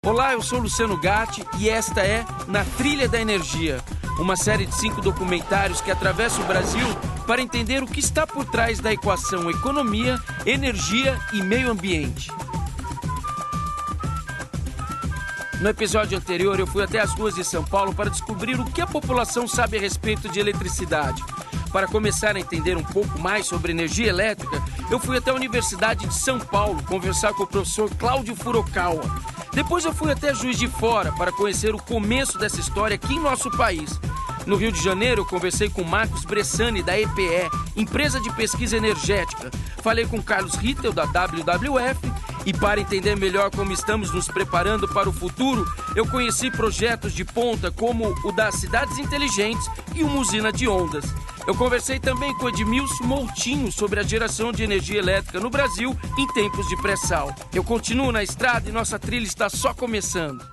Olá, eu sou Luciano Gatti e esta é Na Trilha da Energia, uma série de 5 documentários que atravessa o Brasil para entender o que está por trás da equação economia, energia e meio ambiente. No episódio anterior, eu fui até as ruas de São Paulo para descobrir o que a população sabe a respeito de eletricidade. Para começar a entender um pouco mais sobre energia elétrica, eu fui até a Universidade de São Paulo conversar com o professor Cláudio Furukawa. Depois eu fui até Juiz de Fora para conhecer o começo dessa história aqui em nosso país. No Rio de Janeiro, eu conversei com Marcos Bressani, da EPE, empresa de pesquisa energética. Falei com Carlos Rittel, da WWF. E para entender melhor como estamos nos preparando para o futuro, eu conheci projetos de ponta como o das cidades inteligentes e uma usina de ondas. Eu conversei também com Edmilson Moutinho sobre a geração de energia elétrica no Brasil em tempos de pré-sal. Eu continuo na estrada e nossa trilha está só começando.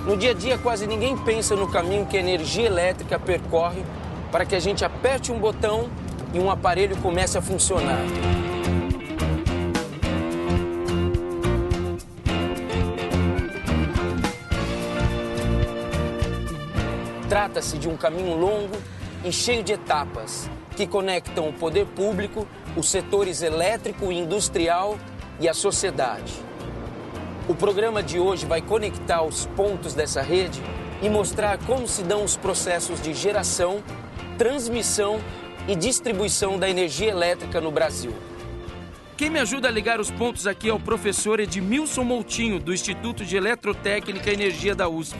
No dia a dia, quase ninguém pensa no caminho que a energia elétrica percorre para que a gente aperte um botão e um aparelho comece a funcionar. Trata-se de um caminho longo e cheio de etapas que conectam o poder público, os setores elétrico e industrial e a sociedade. O programa de hoje vai conectar os pontos dessa rede e mostrar como se dão os processos de geração, transmissão e distribuição da energia elétrica no Brasil. Quem me ajuda a ligar os pontos aqui é o professor Edmilson Moutinho, do Instituto de Eletrotécnica e Energia da USP.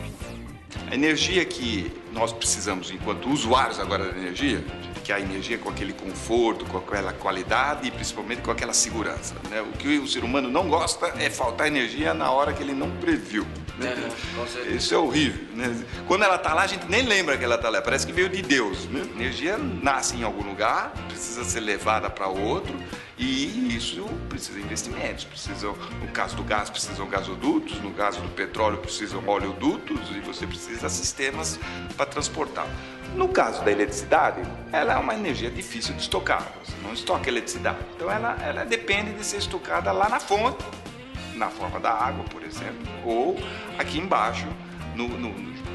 A energia que nós precisamos enquanto usuários agora da energia, que é a energia com aquele conforto, com aquela qualidade e principalmente com aquela segurança, né? O que o ser humano não gosta é faltar energia na hora que ele não previu, né? Isso é horrível, né? Quando ela está lá, a gente nem lembra que ela está lá, parece que veio de Deus, né? A energia nasce em algum lugar, precisa ser levada para outro e isso precisa de investimentos. No caso do gás, precisam gasodutos, no caso do petróleo, precisam oleodutos e você precisa de sistemas para transportar. No caso da eletricidade, ela é uma energia difícil de estocar, você não estoca eletricidade. Então ela depende de ser estocada lá na fonte, na forma da água, por exemplo, ou aqui embaixo,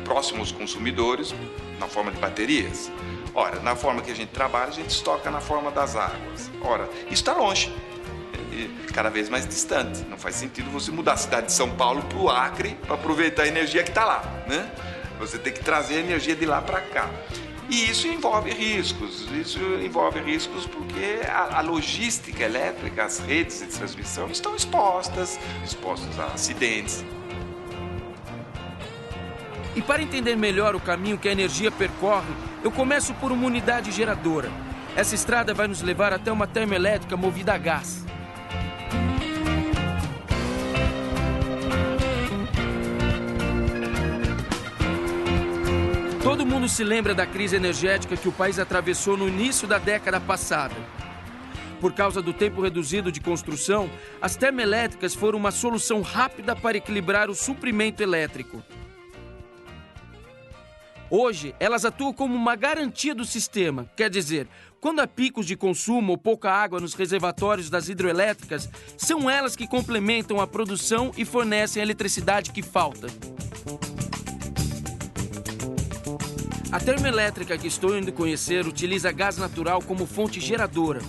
próximo aos consumidores, na forma de baterias. Ora, na forma que a gente trabalha, a gente estoca na forma das águas. Ora, isso está longe, cada vez mais distante. Não faz sentido você mudar a cidade de São Paulo para o Acre para aproveitar a energia que está lá, né? Você tem que trazer a energia de lá para cá. E isso envolve riscos. Isso envolve riscos porque a logística elétrica, as redes de transmissão estão expostas a acidentes. E para entender melhor o caminho que a energia percorre, eu começo por uma unidade geradora. Essa estrada vai nos levar até uma termoelétrica movida a gás. Todo mundo se lembra da crise energética que o país atravessou no início da década passada. Por causa do tempo reduzido de construção, as termoelétricas foram uma solução rápida para equilibrar o suprimento elétrico. Hoje, elas atuam como uma garantia do sistema, quer dizer, quando há picos de consumo ou pouca água nos reservatórios das hidroelétricas, são elas que complementam a produção e fornecem a eletricidade que falta. A termoelétrica que estou indo conhecer utiliza gás natural como fonte geradora.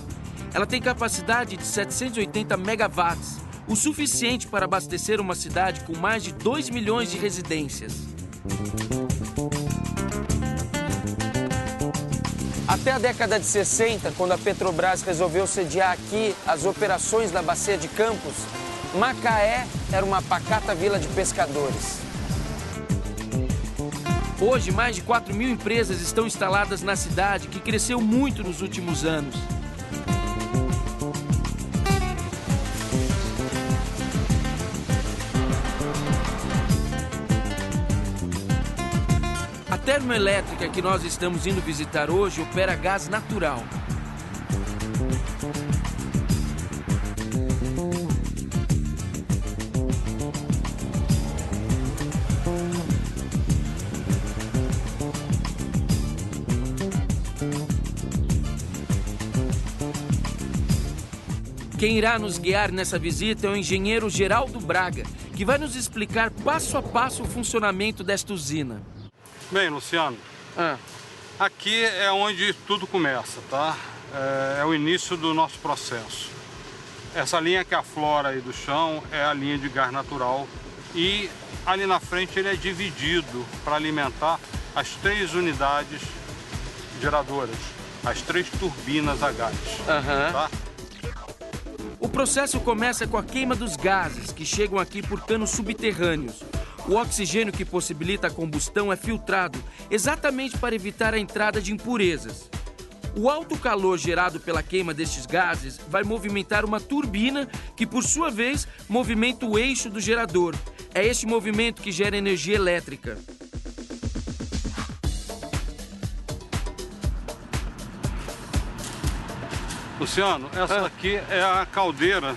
Ela tem capacidade de 780 megawatts, o suficiente para abastecer uma cidade com mais de 2 milhões de residências. Até a década de 60, quando a Petrobras resolveu sediar aqui as operações da Bacia de Campos, Macaé era uma pacata vila de pescadores. Hoje, mais de 4.000 empresas estão instaladas na cidade, que cresceu muito nos últimos anos. termoelétrica que nós estamos indo visitar hoje opera gás natural. Quem irá nos guiar nessa visita é o engenheiro Geraldo Braga, que vai nos explicar passo a passo o funcionamento desta usina. Bem, Luciano, aqui é onde tudo começa, tá? É o início do nosso processo. Essa linha que aflora aí do chão é a linha de gás natural e ali na frente ele é dividido para alimentar as 3 unidades geradoras, as 3 turbinas a gás, tá? O processo começa com a queima dos gases, que chegam aqui por canos subterrâneos. O oxigênio que possibilita a combustão é filtrado, exatamente para evitar a entrada de impurezas. O alto calor gerado pela queima destes gases vai movimentar uma turbina, que por sua vez movimenta o eixo do gerador. É este movimento que gera energia elétrica. Luciano, essa aqui é a caldeira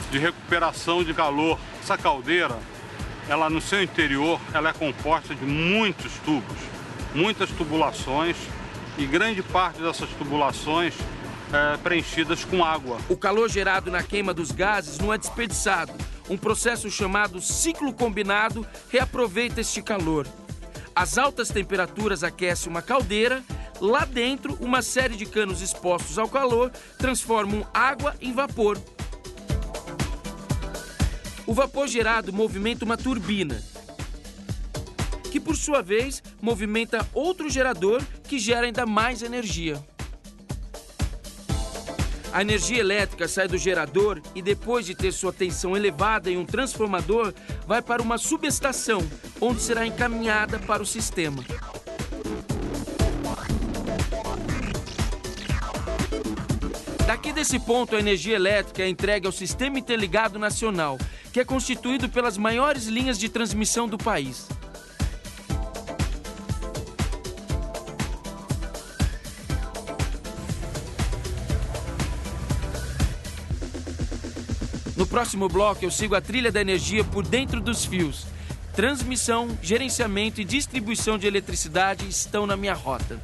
de recuperação de calor. Essa caldeira, ela no seu interior, ela é composta de muitos tubos, muitas tubulações e grande parte dessas tubulações preenchidas com água. O calor gerado na queima dos gases não é desperdiçado. Um processo chamado ciclo combinado reaproveita este calor. As altas temperaturas aquecem uma caldeira. Lá dentro, uma série de canos expostos ao calor transformam água em vapor. O vapor gerado movimenta uma turbina, que por sua vez movimenta outro gerador que gera ainda mais energia. A energia elétrica sai do gerador e, depois de ter sua tensão elevada em um transformador, vai para uma subestação, onde será encaminhada para o sistema. Daqui desse ponto, a energia elétrica é entregue ao Sistema Interligado Nacional, que é constituído pelas maiores linhas de transmissão do país. No próximo bloco, eu sigo a trilha da energia por dentro dos fios. Transmissão, gerenciamento e distribuição de eletricidade estão na minha rota.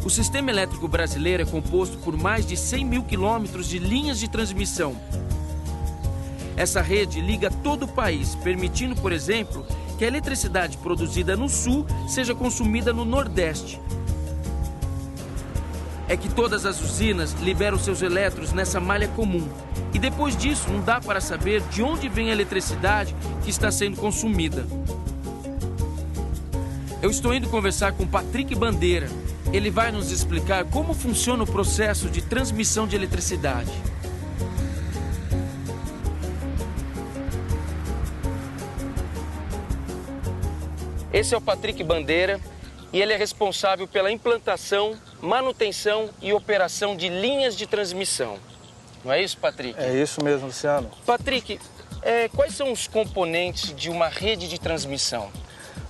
O sistema elétrico brasileiro é composto por mais de 100 mil quilômetros de linhas de transmissão. Essa rede liga todo o país, permitindo, por exemplo, que a eletricidade produzida no sul seja consumida no nordeste. É que todas as usinas liberam seus elétrons nessa malha comum. E depois disso, não dá para saber de onde vem a eletricidade que está sendo consumida. Eu estou indo conversar com Patrick Bandeira. Ele vai nos explicar como funciona o processo de transmissão de eletricidade. Esse é o Patrick Bandeira e ele é responsável pela implantação, manutenção e operação de linhas de transmissão. Não é isso, Patrick? É isso mesmo, Luciano. Patrick, quais são os componentes de uma rede de transmissão?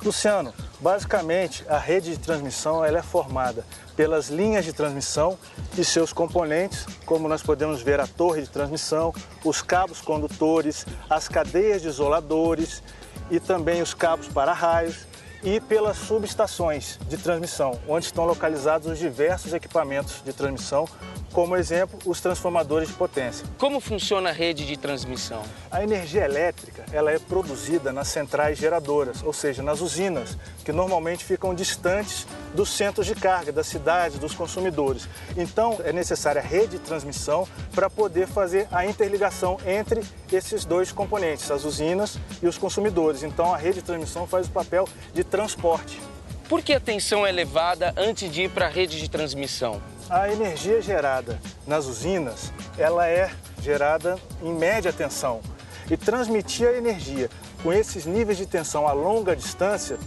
Luciano, basicamente a rede de transmissão ela é formada pelas linhas de transmissão e seus componentes, como nós podemos ver a torre de transmissão, os cabos condutores, as cadeias de isoladores e também os cabos para-raios e pelas subestações de transmissão, onde estão localizados os diversos equipamentos de transmissão, como exemplo, os transformadores de potência. Como funciona a rede de transmissão? A energia elétrica ela é produzida nas centrais geradoras, ou seja, nas usinas, que normalmente ficam distantes dos centros de carga, das cidades, dos consumidores. Então, é necessária a rede de transmissão para poder fazer a interligação entre esses dois componentes, as usinas e os consumidores. Então, a rede de transmissão faz o papel de transporte. Por que a tensão é elevada antes de ir para a rede de transmissão? A energia gerada nas usinas, ela é gerada em média tensão. E transmitir a energia com esses níveis de tensão a longa distância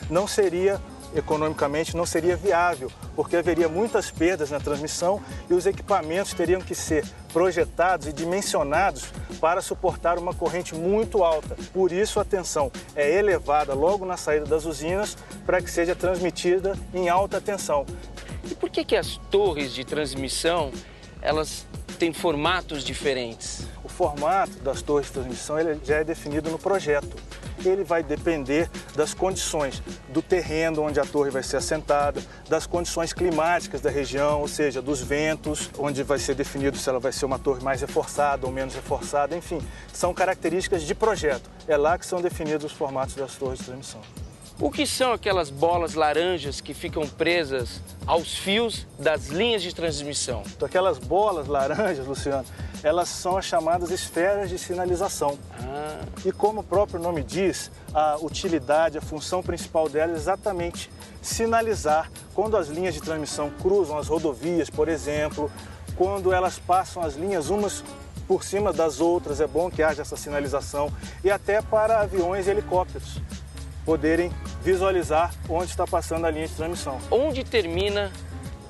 não seria economicamente não seria viável, porque haveria muitas perdas na transmissão e os equipamentos teriam que ser projetados e dimensionados para suportar uma corrente muito alta. Por isso a tensão é elevada logo na saída das usinas para que seja transmitida em alta tensão. E por que as torres de transmissão, elas têm formatos diferentes? O formato das torres de transmissão ele já é definido no projeto. Ele vai depender das condições do terreno onde a torre vai ser assentada, das condições climáticas da região, ou seja, dos ventos, onde vai ser definido se ela vai ser uma torre mais reforçada ou menos reforçada, enfim, são características de projeto. É lá que são definidos os formatos das torres de transmissão. O que são aquelas bolas laranjas que ficam presas aos fios das linhas de transmissão? Então, aquelas bolas laranjas, Luciano, elas são as chamadas esferas de sinalização. E como o próprio nome diz, a utilidade, a função principal dela é exatamente sinalizar quando as linhas de transmissão cruzam as rodovias, por exemplo, quando elas passam as linhas umas por cima das outras, é bom que haja essa sinalização, e até para aviões e helicópteros poderem visualizar onde está passando a linha de transmissão. Onde termina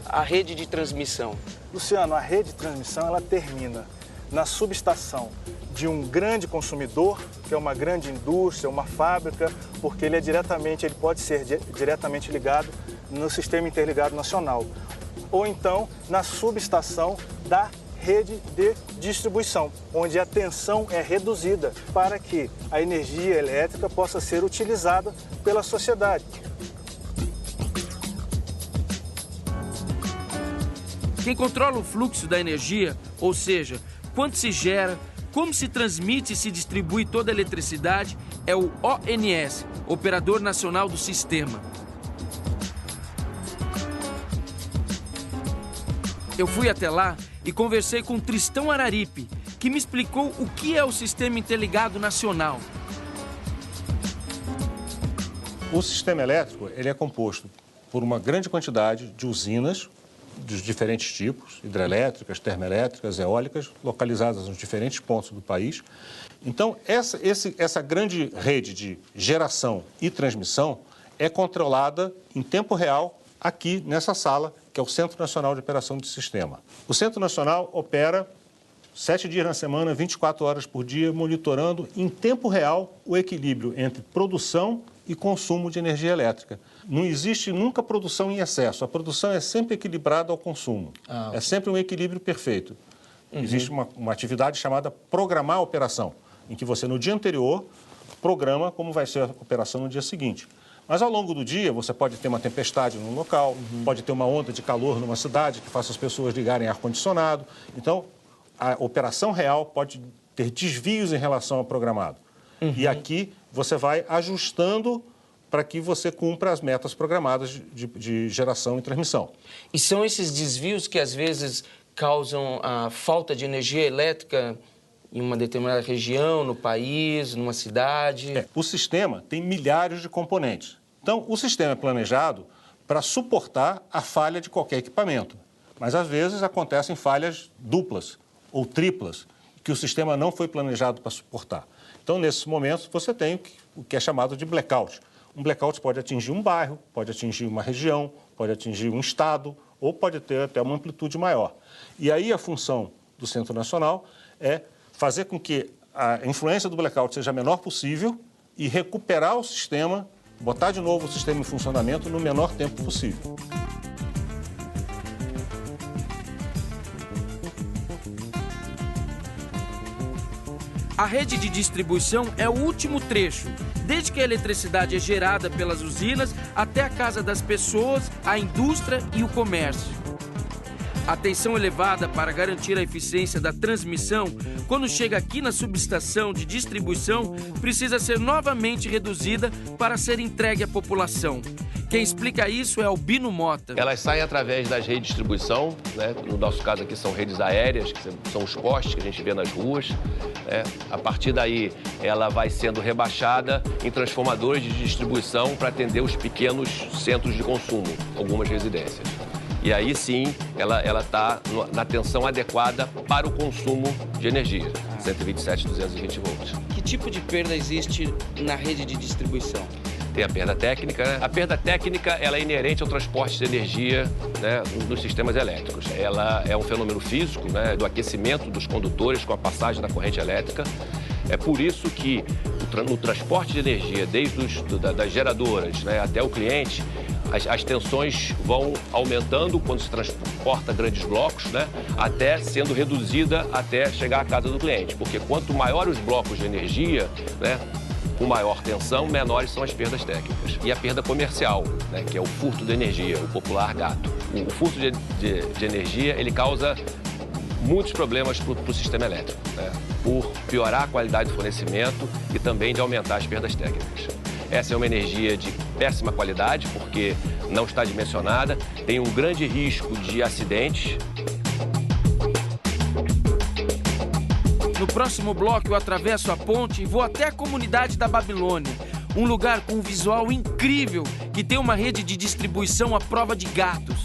a rede de transmissão? Luciano, a rede de transmissão ela termina na subestação de um grande consumidor, que é uma grande indústria, uma fábrica, porque ele pode ser diretamente ligado no Sistema Interligado Nacional. Ou então na subestação da rede de distribuição, onde a tensão é reduzida para que a energia elétrica possa ser utilizada pela sociedade. Quem controla o fluxo da energia, ou seja, quanto se gera, como se transmite e se distribui toda a eletricidade, é o ONS, Operador Nacional do Sistema. Eu fui até lá e conversei com Tristão Araripe, que me explicou o que é o Sistema Interligado Nacional. O sistema elétrico ele é composto por uma grande quantidade de usinas dos diferentes tipos, hidrelétricas, termoelétricas, eólicas, localizadas nos diferentes pontos do país. Então, essa grande rede de geração e transmissão é controlada em tempo real aqui nessa sala, que é o Centro Nacional de Operação do Sistema. O Centro Nacional opera 7 dias na semana, 24 horas por dia, monitorando em tempo real o equilíbrio entre produção e consumo de energia elétrica. Não existe nunca produção em excesso, a produção é sempre equilibrada ao consumo. É sempre um equilíbrio perfeito. Existe uma atividade chamada programar a operação, em que você no dia anterior programa como vai ser a operação no dia seguinte. Mas ao longo do dia você pode ter uma tempestade num local, pode ter uma onda de calor numa cidade que faça as pessoas ligarem ar-condicionado. Então, a operação real pode ter desvios em relação ao programado. E aqui você vai ajustando para que você cumpra as metas programadas de geração e transmissão. E são esses desvios que às vezes causam a falta de energia elétrica em uma determinada região, no país, numa cidade? O sistema tem milhares de componentes. Então, o sistema é planejado para suportar a falha de qualquer equipamento. Mas, às vezes, acontecem falhas duplas ou triplas, que o sistema não foi planejado para suportar. Então, nesses momentos, você tem o que é chamado de blackout. Um blackout pode atingir um bairro, pode atingir uma região, pode atingir um estado, ou pode ter até uma amplitude maior. E aí a função do Centro Nacional é fazer com que a influência do blackout seja a menor possível e recuperar o sistema, botar de novo o sistema em funcionamento no menor tempo possível. A rede de distribuição é o último trecho, desde que a eletricidade é gerada pelas usinas até a casa das pessoas, a indústria e o comércio. A tensão elevada para garantir a eficiência da transmissão, quando chega aqui na subestação de distribuição, precisa ser novamente reduzida para ser entregue à população. Quem explica isso é Albino Mota. Elas saem através das redes de distribuição, né? No nosso caso aqui são redes aéreas, que são os postes que a gente vê nas ruas. Né? A partir daí, ela vai sendo rebaixada em transformadores de distribuição para atender os pequenos centros de consumo, algumas residências. E aí sim, ela está na tensão adequada para o consumo de energia, 127, 220 volts. Que tipo de perda existe na rede de distribuição? Tem a perda técnica, né? A perda técnica, ela é inerente ao transporte de energia, né, nos sistemas elétricos. Ela é um fenômeno físico, né, do aquecimento dos condutores com a passagem da corrente elétrica. É por isso que no transporte de energia, desde das geradoras, né, até o cliente, as tensões vão aumentando quando se transporta grandes blocos, né, até sendo reduzida até chegar à casa do cliente. Porque quanto maiores os blocos de energia, né, com maior tensão, menores são as perdas técnicas. E a perda comercial, né, que é o furto de energia, o popular gato. O furto de energia, ele causa muitos problemas para o sistema elétrico, né, por piorar a qualidade do fornecimento e também de aumentar as perdas técnicas. Essa é uma energia de péssima qualidade, porque não está dimensionada, tem um grande risco de acidentes. No próximo bloco, eu atravesso a ponte e vou até a comunidade da Babilônia, um lugar com um visual incrível que tem uma rede de distribuição à prova de gatos.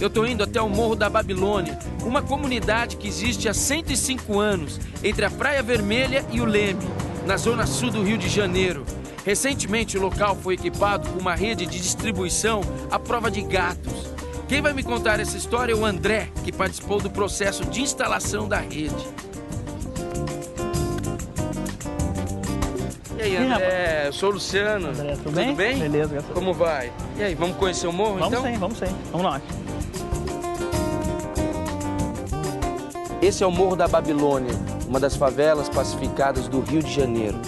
Eu estou indo até o Morro da Babilônia, uma comunidade que existe há 105 anos, entre a Praia Vermelha e o Leme, na zona sul do Rio de Janeiro. Recentemente, o local foi equipado com uma rede de distribuição à prova de gatos. Quem vai me contar essa história é o André, que participou do processo de instalação da rede. E aí, André? Eu sou o Luciano. André, tudo bem? Beleza, graças a Deus. Como vai? E aí, vamos conhecer o morro, então? Vamos sim. Vamos lá. Esse é o Morro da Babilônia, uma das favelas pacificadas do Rio de Janeiro.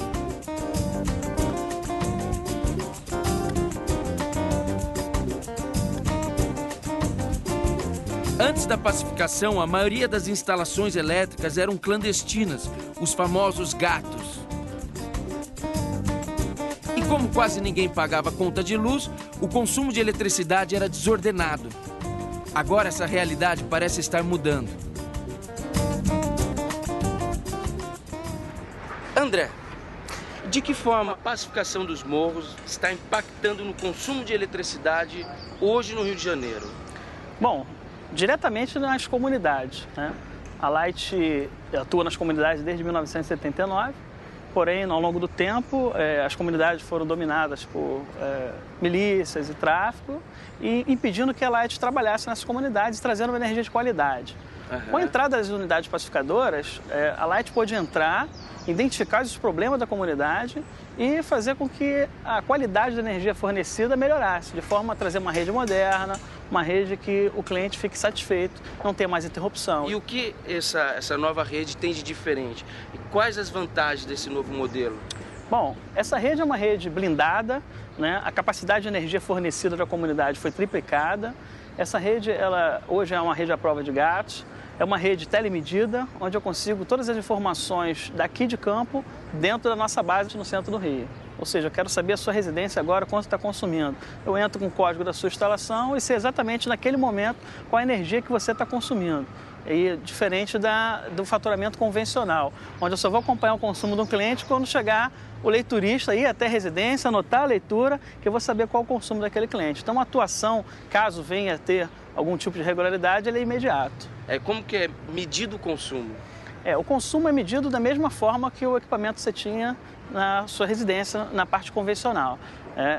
Antes da pacificação, a maioria das instalações elétricas eram clandestinas, os famosos gatos. E como quase ninguém pagava conta de luz, o consumo de eletricidade era desordenado. Agora essa realidade parece estar mudando. André, de que forma a pacificação dos morros está impactando no consumo de eletricidade hoje no Rio de Janeiro? Bom, diretamente nas comunidades, né? A Light atua nas comunidades desde 1979, porém, ao longo do tempo, as comunidades foram dominadas por milícias e tráfico, e impedindo que a Light trabalhasse nessas comunidades, trazendo uma energia de qualidade. Uhum. Com a entrada das unidades pacificadoras, a Light pôde entrar, identificar os problemas da comunidade e fazer com que a qualidade da energia fornecida melhorasse, de forma a trazer uma rede moderna, uma rede que o cliente fique satisfeito, não tenha mais interrupção. E o que essa nova rede tem de diferente? E quais as vantagens desse novo modelo? Bom, essa rede é uma rede blindada, né? A capacidade de energia fornecida da comunidade foi triplicada. Essa rede, hoje é uma rede à prova de gatos. É uma rede telemedida, onde eu consigo todas as informações daqui de campo dentro da nossa base no centro do Rio. Ou seja, eu quero saber a sua residência agora, quanto está consumindo. Eu entro com o código da sua instalação e sei exatamente naquele momento qual a energia que você está consumindo. E diferente do faturamento convencional, onde eu só vou acompanhar o consumo de um cliente quando chegar o leiturista ir até a residência, anotar a leitura, que eu vou saber qual o consumo daquele cliente. Então, a atuação, caso venha a ter algum tipo de irregularidade, ele é imediato. Como que é medido o consumo? O consumo é medido da mesma forma que o equipamento que você tinha na sua residência, na parte convencional.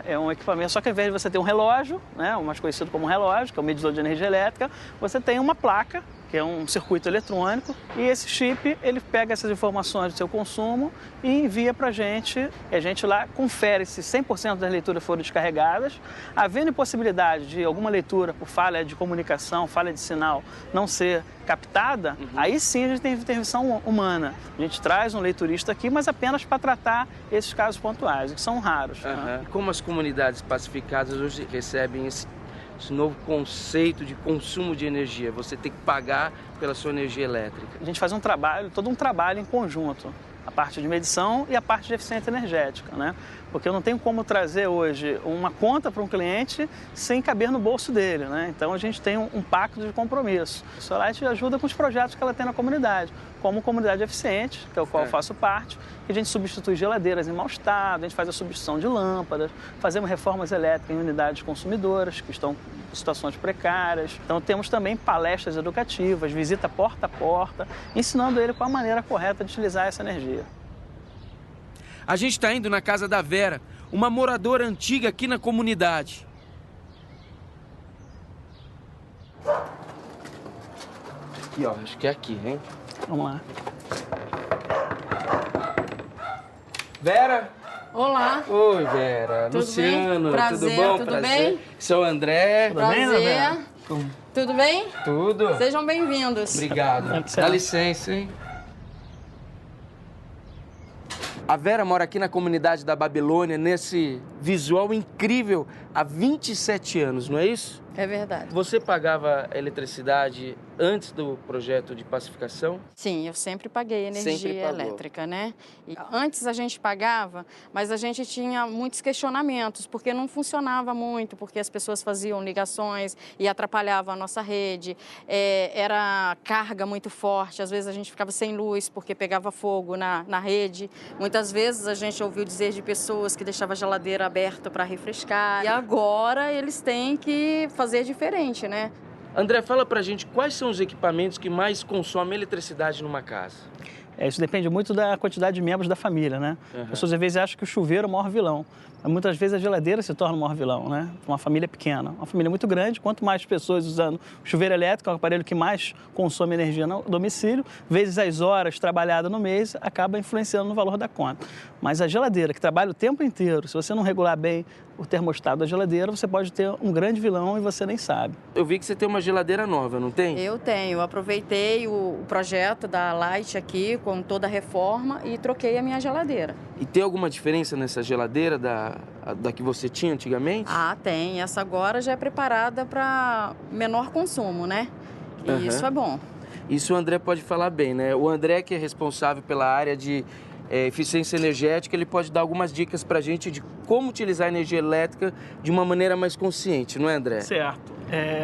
É um equipamento, só que ao invés de você ter um relógio, né, o mais conhecido como relógio, que é o medidor de energia elétrica, você tem uma placa, que é um circuito eletrônico, e esse chip, ele pega essas informações do seu consumo e envia para a gente, e a gente lá confere se 100% das leituras foram descarregadas. Havendo impossibilidade de alguma leitura por falha de comunicação, falha de sinal, não ser captada, aí sim a gente tem intervenção humana. A gente traz um leiturista aqui, mas apenas para tratar esses casos pontuais, que são raros. Né? E como as comunidades pacificadas hoje recebem esse novo conceito de consumo de energia? Você tem que pagar pela sua energia elétrica. A gente faz todo um trabalho em conjunto. A parte de medição e a parte de eficiência energética, né? Porque eu não tenho como trazer hoje uma conta para um cliente sem caber no bolso dele, né? Então a gente tem um pacto de compromisso. A Solite ajuda com os projetos que ela tem na comunidade, como Comunidade Eficiente, que é o qual eu faço parte, que a gente substitui geladeiras em mau estado, a gente faz a substituição de lâmpadas, fazemos reformas elétricas em unidades consumidoras que estão em situações precárias. Então temos também palestras educativas, visita porta a porta, ensinando ele qual a maneira correta de utilizar essa energia. A gente está indo na casa da Vera, uma moradora antiga aqui na comunidade. Aqui, ó, acho que é aqui, hein? Vamos lá. Vera? Olá. Oi, Vera. Tudo Luciano, bem? Prazer, tudo bom? tudo Prazer. bem? Sou o André. Tudo bem, Prazer. Vera? Tudo bem? Tudo. Sejam bem-vindos. Obrigado. Dá licença, hein? A Vera mora aqui na comunidade da Babilônia, nesse visual incrível, há 27 anos, não é isso? É verdade. Você pagava eletricidade antes do projeto de pacificação? Sim, eu sempre paguei energia elétrica, né? E antes a gente pagava, mas a gente tinha muitos questionamentos, porque não funcionava muito, porque as pessoas faziam ligações e atrapalhavam a nossa rede. Era carga muito forte, às vezes a gente ficava sem luz porque pegava fogo na rede. Muitas vezes a gente ouviu dizer de pessoas que deixavam a geladeira aberta para refrescar. E agora eles têm que fazer diferente, né? André, fala pra gente quais são os equipamentos que mais consomem eletricidade numa casa. Isso depende muito da quantidade de membros da família, né? As pessoas às vezes acham que o chuveiro é o maior vilão. Mas muitas vezes a geladeira se torna o maior vilão, né? Uma família pequena. Uma família muito grande, quanto mais pessoas usando o chuveiro elétrico, que é o aparelho que mais consome energia no domicílio, vezes as horas trabalhadas no mês, acaba influenciando no valor da conta. Mas a geladeira, que trabalha o tempo inteiro, se você não regular bem o termostato da geladeira, você pode ter um grande vilão e você nem sabe. Eu vi que você tem uma geladeira nova, não tem? Eu tenho. Eu aproveitei o projeto da Light aqui, com toda a reforma, e troquei a minha geladeira. E tem alguma diferença nessa geladeira da que você tinha antigamente? Ah, tem. Essa agora já é preparada para menor consumo, né? E isso é bom. Isso o André pode falar bem, né? O André, que é responsável pela área de eficiência energética, ele pode dar algumas dicas pra gente de como utilizar a energia elétrica de uma maneira mais consciente, não é, André? Certo.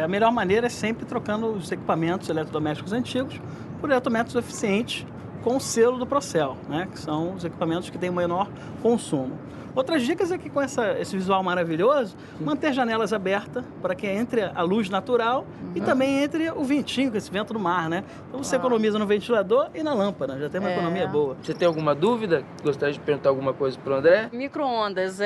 A melhor maneira é sempre trocando os equipamentos eletrodomésticos antigos por eletrodomésticos eficientes com o selo do Procel, né? Que são os equipamentos que têm o menor consumo. Outras dicas é que com esse visual maravilhoso, manter janelas abertas para que entre a luz natural e também entre o ventinho, com esse vento do mar, né? Então você economiza no ventilador e na lâmpada, já tem uma economia boa. Você tem alguma dúvida? Gostaria de perguntar alguma coisa para o André? Micro-ondas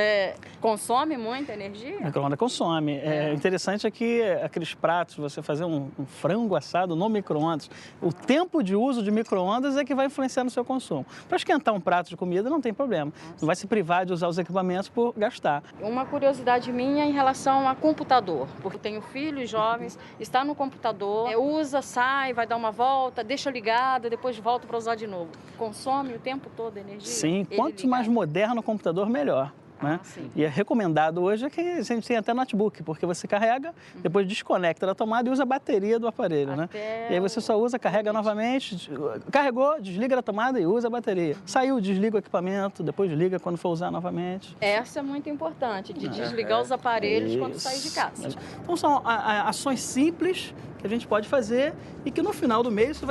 consome muita energia? Micro-ondas consome. Interessante é que aqueles pratos, você fazer um frango assado no micro-ondas, o tempo de uso de micro-ondas é que vai influenciar no seu consumo. Para esquentar um prato de comida não tem problema. Não vai se privar de usar os equipamentos por gastar. Uma curiosidade minha em relação a computador, porque eu tenho filhos jovens, está no computador, usa, sai, vai dar uma volta, deixa ligado, depois volta para usar de novo. Consome o tempo todo energia? Sim, quanto mais moderno o computador, melhor. Né? E é recomendado hoje que a gente tem até notebook, porque você carrega, depois desconecta da tomada e usa a bateria do aparelho, né? E aí você só usa, carrega novamente, carregou, desliga da tomada e usa a bateria. Saiu, desliga o equipamento, depois liga quando for usar novamente. Essa é muito importante, de desligar os aparelhos quando sair de casa. Então são ações simples que a gente pode fazer e que no final do mês você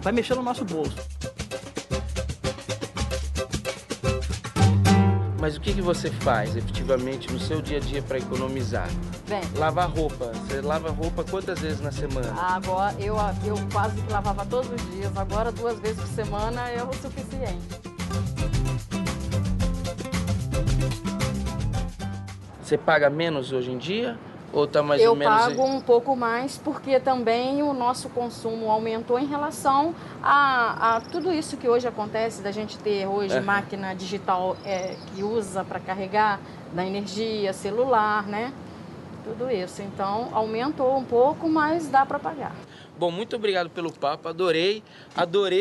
vai mexer no nosso bolso. Mas o que você faz efetivamente no seu dia a dia para economizar? Bem, lavar roupa. Você lava roupa quantas vezes na semana? Agora, eu quase que lavava todos os dias. Agora, 2 vezes por semana é o suficiente. Você paga menos hoje em dia? Ou tá mais ou menos... Eu pago um pouco mais porque também o nosso consumo aumentou em relação a tudo isso que hoje acontece, da gente ter hoje máquina digital que usa para carregar da energia, celular, né? Tudo isso. Então, aumentou um pouco, mas dá para pagar. Bom, muito obrigado pelo papo, adorei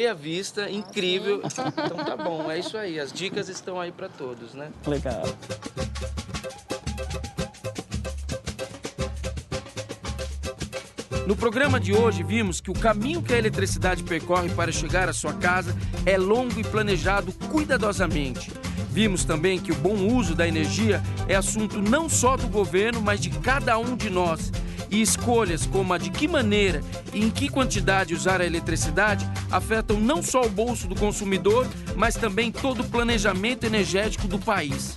a vista, incrível. Então tá bom, é isso aí, as dicas estão aí para todos, né? Legal. No programa de hoje, vimos que o caminho que a eletricidade percorre para chegar à sua casa é longo e planejado cuidadosamente. Vimos também que o bom uso da energia é assunto não só do governo, mas de cada um de nós. E escolhas como a de que maneira e em que quantidade usar a eletricidade afetam não só o bolso do consumidor, mas também todo o planejamento energético do país.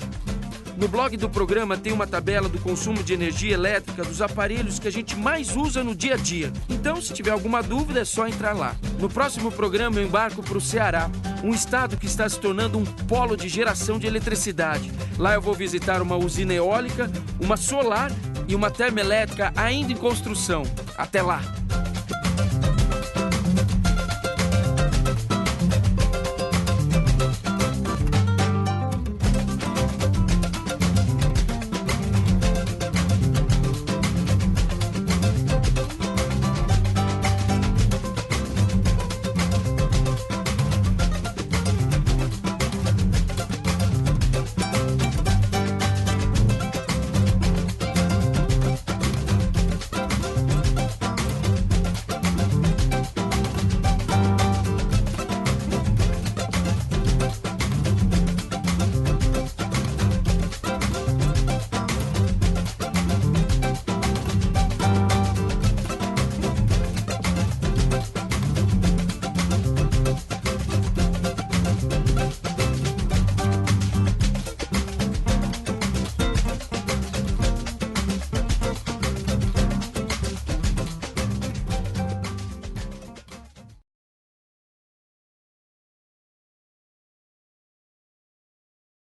No blog do programa tem uma tabela do consumo de energia elétrica dos aparelhos que a gente mais usa no dia a dia. Então, se tiver alguma dúvida, é só entrar lá. No próximo programa eu embarco para o Ceará, um estado que está se tornando um polo de geração de eletricidade. Lá eu vou visitar uma usina eólica, uma solar e uma termoelétrica ainda em construção. Até lá!